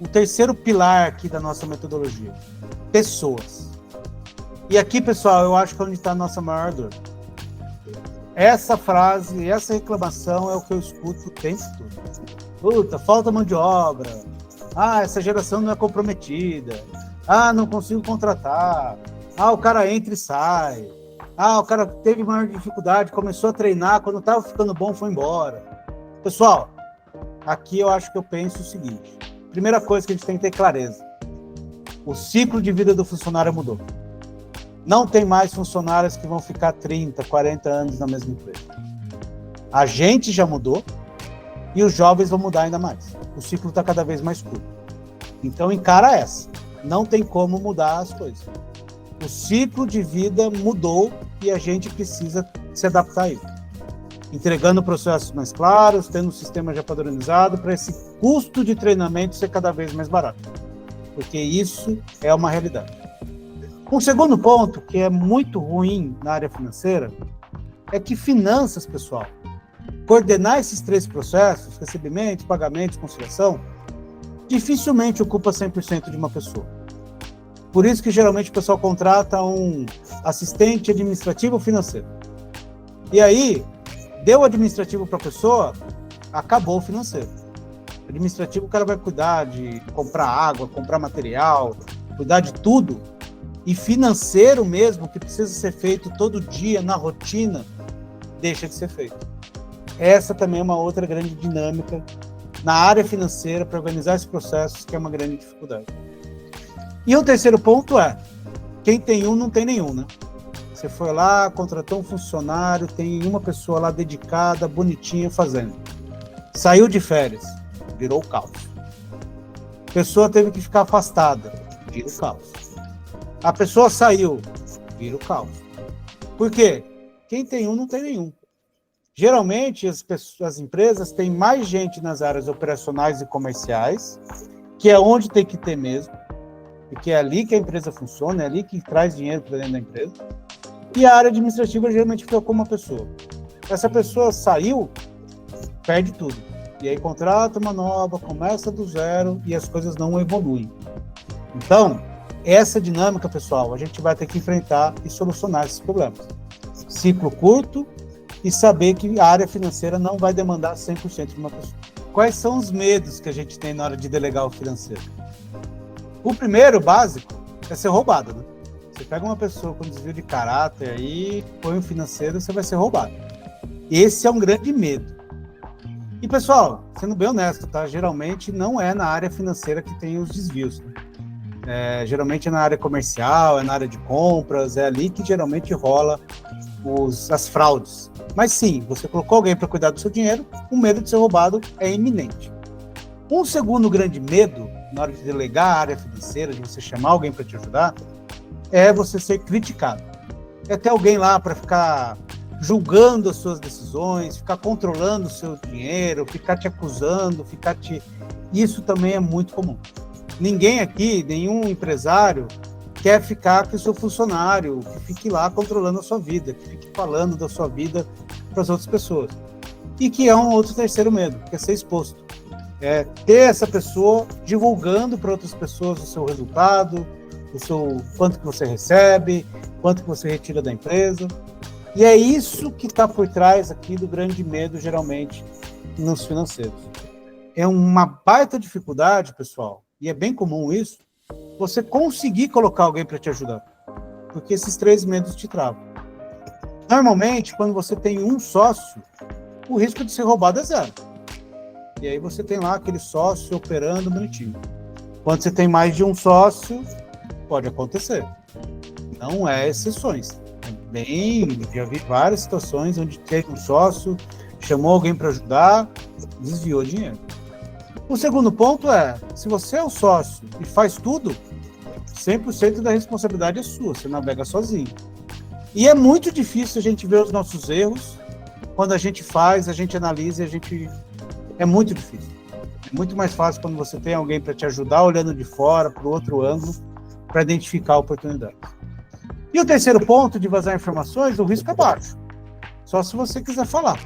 o terceiro pilar aqui da nossa metodologia: pessoas. E aqui, pessoal, eu acho que é onde está a nossa maior dor. Essa frase, essa reclamação é o que eu escuto o tempo todo. Puta, falta mão de obra. Ah, essa geração não é comprometida. Ah, não consigo contratar. Ah, o cara entra e sai. Ah, o cara teve maior dificuldade, começou a treinar, quando estava ficando bom, foi embora. Pessoal, aqui eu acho que eu penso o seguinte. Primeira coisa que a gente tem que ter clareza. O ciclo de vida do funcionário mudou. Não tem mais funcionários que vão ficar 30, 40 anos na mesma empresa. A gente já mudou e os jovens vão mudar ainda mais. O ciclo está cada vez mais curto. Então encara essa. Não tem como mudar as coisas. O ciclo de vida mudou e a gente precisa se adaptar a isso. Entregando processos mais claros, tendo um sistema já padronizado para esse custo de treinamento ser cada vez mais barato. Porque isso é uma realidade. Um segundo ponto, que é muito ruim na área financeira, é que finanças, pessoal, coordenar esses 3 processos, recebimentos, pagamentos, conciliação, dificilmente ocupa 100% de uma pessoa. Por isso que geralmente o pessoal contrata um assistente administrativo financeiro. E aí, deu o administrativo para a pessoa, acabou o financeiro. O administrativo, o cara vai cuidar de comprar água, comprar material, cuidar de tudo. E financeiro mesmo, que precisa ser feito todo dia, na rotina, deixa de ser feito. Essa também é uma outra grande dinâmica na área financeira para organizar esses processos, que é uma grande dificuldade. E o terceiro ponto é, quem tem um não tem nenhum, né? Você foi lá, contratou um funcionário, tem uma pessoa lá dedicada, bonitinha, fazendo. Saiu de férias, virou caos. A pessoa teve que ficar afastada, vira o caos. A pessoa saiu, vira o caos. Por quê? Quem tem um não tem nenhum. Geralmente, as empresas têm mais gente nas áreas operacionais e comerciais, que é onde tem que ter mesmo, porque é ali que a empresa funciona, é ali que traz dinheiro para dentro da empresa. E a área administrativa geralmente fica com uma pessoa. Essa pessoa saiu, perde tudo. E aí contrata uma nova, começa do zero e as coisas não evoluem. Então, essa dinâmica, pessoal, a gente vai ter que enfrentar e solucionar esses problemas. Ciclo curto e saber que a área financeira não vai demandar 100% de uma pessoa. Quais são os medos que a gente tem na hora de delegar o financeiro? O primeiro, básico, é ser roubado, né? Você pega uma pessoa com desvio de caráter aí, põe um financeiro, você vai ser roubado. Esse é um grande medo. E, pessoal, sendo bem honesto, tá? Geralmente não é na área financeira que tem os desvios, né? Geralmente é na área comercial, é na área de compras, é ali que geralmente rola as fraudes. Mas sim, você colocou alguém para cuidar do seu dinheiro, o medo de ser roubado é iminente. Um segundo grande medo, na hora de delegar a área financeira, de você chamar alguém para te ajudar, é você ser criticado. É ter alguém lá para ficar julgando as suas decisões, ficar controlando o seu dinheiro, ficar te acusando, Isso também é muito comum. Ninguém aqui, nenhum empresário, quer ficar com o seu funcionário, que fique lá controlando a sua vida, que fique falando da sua vida para as outras pessoas. E que é um outro terceiro medo, que é ser exposto. É ter essa pessoa divulgando para outras pessoas o seu resultado, quanto que você recebe, quanto que você retira da empresa. E é isso que está por trás aqui do grande medo, geralmente, nos financeiros. É uma baita dificuldade, pessoal, e é bem comum isso, você conseguir colocar alguém para te ajudar, porque esses 3 medos te travam. Normalmente, quando você tem um sócio, o risco de ser roubado é 0. E aí você tem lá aquele sócio operando bonitinho. Quando você tem mais de um sócio, pode acontecer. Não é exceções. Já vi várias situações onde teve um sócio, chamou alguém para ajudar, desviou dinheiro. O segundo ponto é, se você é o sócio e faz tudo, 100% da responsabilidade é sua, você navega sozinho. E é muito difícil a gente ver os nossos erros, quando a gente faz, a gente analisa, é muito difícil. É muito mais fácil quando você tem alguém para te ajudar, olhando de fora, para o outro ângulo, para identificar oportunidades. E o terceiro ponto de vazar informações, o risco é baixo. Só se você quiser falar.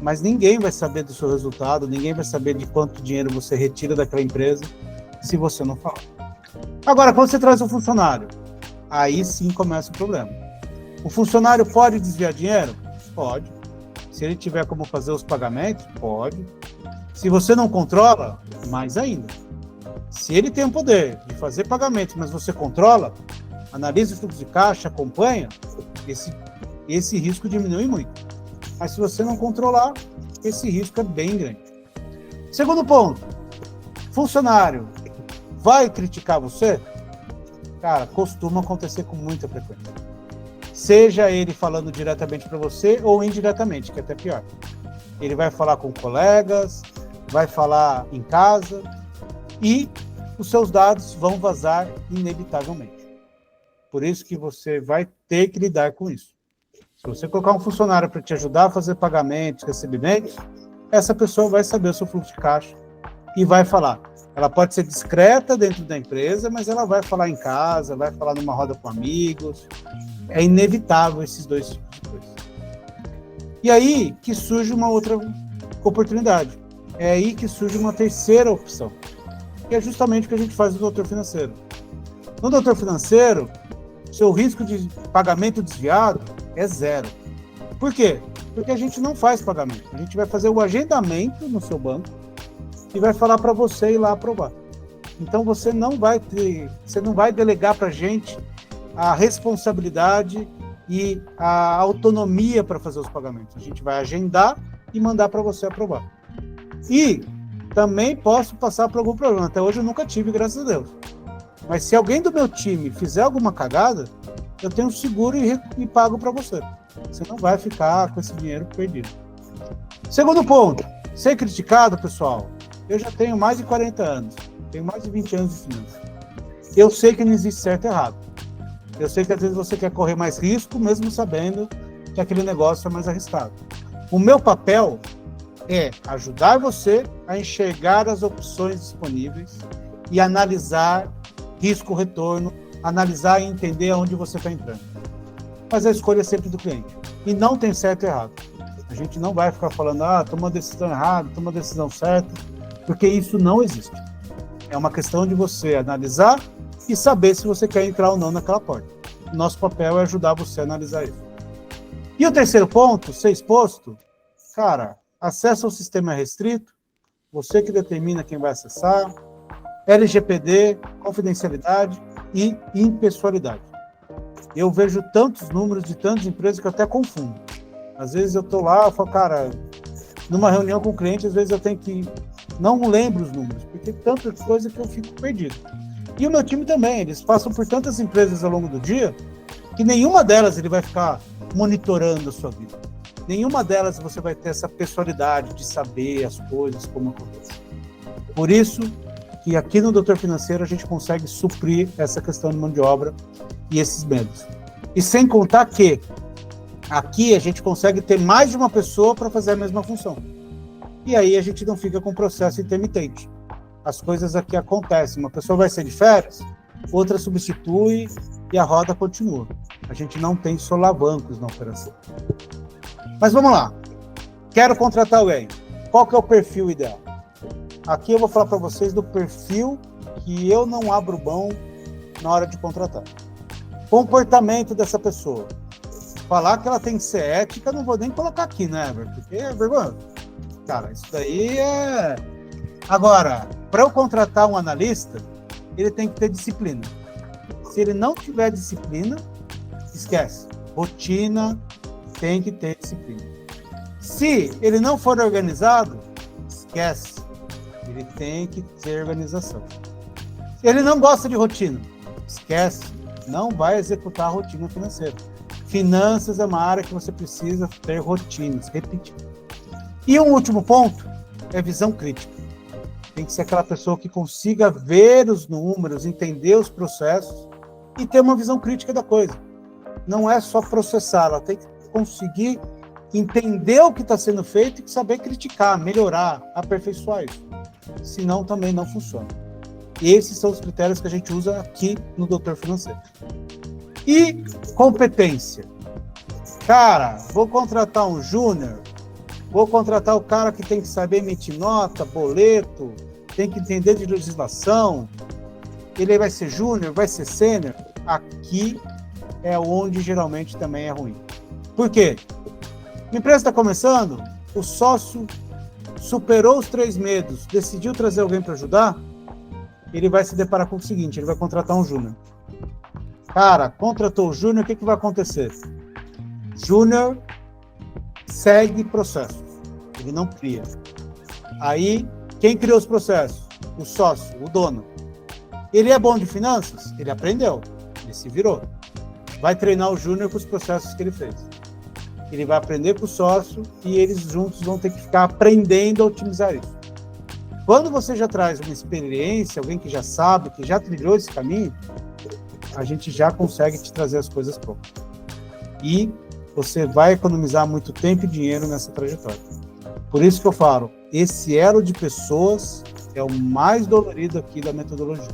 Mas ninguém vai saber do seu resultado, ninguém vai saber de quanto dinheiro você retira daquela empresa, se você não falar. Agora, quando você traz um funcionário, aí sim começa o problema. O funcionário pode desviar dinheiro? Pode. Se ele tiver como fazer os pagamentos, pode. Se você não controla, mais ainda. Se ele tem o poder de fazer pagamentos, mas você controla, analisa o fluxo de caixa, acompanha, esse risco diminui muito. Mas se você não controlar, esse risco é bem grande. Segundo ponto, funcionário vai criticar você? Cara, costuma acontecer com muita frequência. Seja ele falando diretamente para você ou indiretamente, que é até pior. Ele vai falar com colegas, vai falar em casa e os seus dados vão vazar inevitavelmente. Por isso que você vai ter que lidar com isso. Se você colocar um funcionário para te ajudar a fazer pagamentos, recebimentos, essa pessoa vai saber o seu fluxo de caixa e vai falar. Ela pode ser discreta dentro da empresa, mas ela vai falar em casa, vai falar numa roda com amigos. É inevitável esses dois tipos de coisa. E aí que surge uma outra oportunidade. É aí que surge uma terceira opção, que é justamente o que a gente faz no doutor financeiro. No doutor financeiro, seu risco de pagamento desviado é zero. Por quê? Porque a gente não faz pagamento. A gente vai fazer o agendamento no seu banco e vai falar para você ir lá aprovar. Então você não vai delegar para a gente a responsabilidade e a autonomia para fazer os pagamentos. A gente vai agendar e mandar para você aprovar. E também posso passar por algum problema. Até hoje eu nunca tive, graças a Deus. Mas se alguém do meu time fizer alguma cagada, eu tenho seguro e pago para você. Você não vai ficar com esse dinheiro perdido. Segundo ponto, ser criticado, pessoal. Eu já tenho mais de 40 anos. Tenho mais de 20 anos de finanças. Eu sei que não existe certo e errado. Eu sei que às vezes você quer correr mais risco, mesmo sabendo que aquele negócio é mais arriscado. O meu papel é ajudar você a enxergar as opções disponíveis e analisar risco-retorno, analisar e entender aonde você está entrando. Mas a escolha é sempre do cliente. E não tem certo e errado. A gente não vai ficar falando, toma uma decisão errada, toma uma decisão certa, porque isso não existe. É uma questão de você analisar e saber se você quer entrar ou não naquela porta. Nosso papel é ajudar você a analisar isso. E o terceiro ponto, ser exposto, cara, acesso ao sistema é restrito, você que determina quem vai acessar, LGPD, confidencialidade e impessoalidade. Eu vejo tantos números de tantas empresas que eu até confundo. Às vezes eu estou lá, eu falo, cara, numa reunião com o cliente, às vezes eu tenho que... Não lembro os números, porque tem tanta coisa que eu fico perdido. E o meu time também, eles passam por tantas empresas ao longo do dia, que nenhuma delas ele vai ficar monitorando a sua vida. Nenhuma delas você vai ter essa pessoalidade de saber as coisas, como acontece. Por isso que aqui no Doutor Financeiro a gente consegue suprir essa questão de mão de obra e esses medos. E sem contar que aqui a gente consegue ter mais de uma pessoa para fazer a mesma função. E aí a gente não fica com processo intermitente. As coisas aqui acontecem. Uma pessoa vai ser de férias, outra substitui e a roda continua. A gente não tem solavancos na operação. Mas vamos lá. Quero contratar alguém. Qual que é o perfil ideal? Aqui eu vou falar para vocês do perfil que eu não abro mão na hora de contratar. Comportamento dessa pessoa. Falar que ela tem que ser ética, não vou nem colocar aqui, né, Everton? Porque é vergonha. Cara, isso daí é... Agora, para eu contratar um analista, ele tem que ter disciplina. Se ele não tiver disciplina, esquece. Rotina tem que ter disciplina. Se ele não for organizado, esquece. Ele tem que ter organização. Se ele não gosta de rotina, esquece. Não vai executar a rotina financeira. Finanças é uma área que você precisa ter rotinas, repetir. E um último ponto é visão crítica. Tem que ser aquela pessoa que consiga ver os números, entender os processos e ter uma visão crítica da coisa. Não é só processar, ela tem que conseguir entender o que está sendo feito e saber criticar, melhorar, aperfeiçoar isso. Senão também não funciona. Esses são os critérios que a gente usa aqui no Doutor Financeiro. E competência. Cara, vou contratar um júnior, vou contratar o cara que tem que saber emitir nota, boleto, tem que entender de legislação, ele vai ser júnior, vai ser sênior. Aqui é onde geralmente também é ruim. Por quê? A empresa está começando, o sócio superou os 3 medos, decidiu trazer alguém para ajudar, ele vai se deparar com o seguinte, ele vai contratar um júnior. Cara, contratou o júnior, o que vai acontecer? Júnior segue processos, ele não cria. Aí, quem criou os processos? O sócio, o dono. Ele é bom de finanças? Ele aprendeu, ele se virou. Vai treinar o júnior com os processos que ele fez. Ele vai aprender com o sócio e eles juntos vão ter que ficar aprendendo a otimizar isso. Quando você já traz uma experiência, alguém que já sabe, que já trilhou esse caminho, a gente já consegue te trazer as coisas prontas. E você vai economizar muito tempo e dinheiro nessa trajetória. Por isso que eu falo, esse elo de pessoas é o mais dolorido aqui da metodologia.